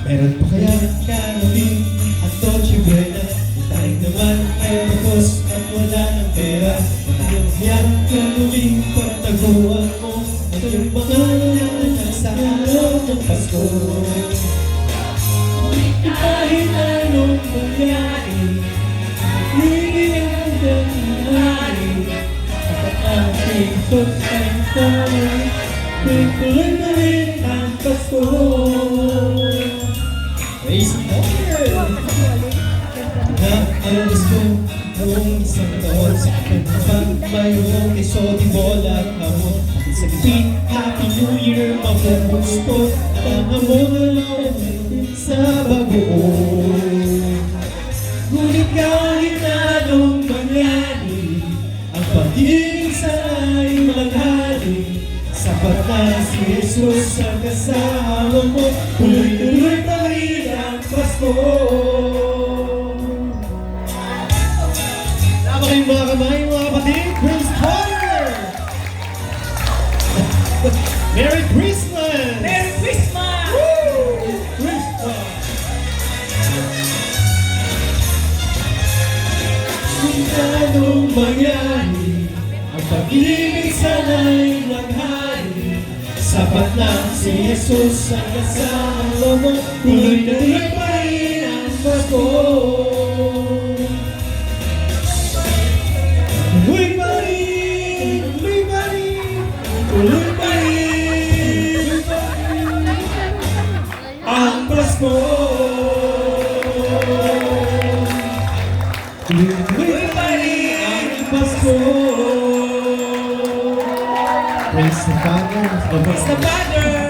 Meron pa kaya kanabi at Dolce Buena? Tayo naman ay tapos at wala ng pera. Matayong hayang kanabi para taguan mo at yung mga nangyayang sa araw ng Pasko. Kahit anong mangyari, hindi ang nangyari. At ang aking sustentay, tuloy na rin ang Pasko. Praise the Lord! Naalis ko noong isang taon sa akin pag mayroong isodi bola at hamon. Sa gitid, Happy New Year, mapupusto at ang hamon na lang sa bagoong. Ngunit kahit anong mangyari, ang pag-ibig sana'y maghari. Sapat na si Jesus ang kasama mo, tuloy-tuloy pa rin ang Pasko. Tama kayong mga kamay, mga kapatid. Praise God! Merry Christmas! Merry Christmas! Woo! Christmas! Kung anong mangyari, ang pag-ibig sana'y naghari. Sapat na si Jesus ang kasama mo, tuloy-tuloy pa rin ang Pasko. Tuloy pa rin, tuloy pa rin, tuloy pa rin ang Pasko. Tuloy pa rin ang Pasko. Praise the Father. Praise the Father!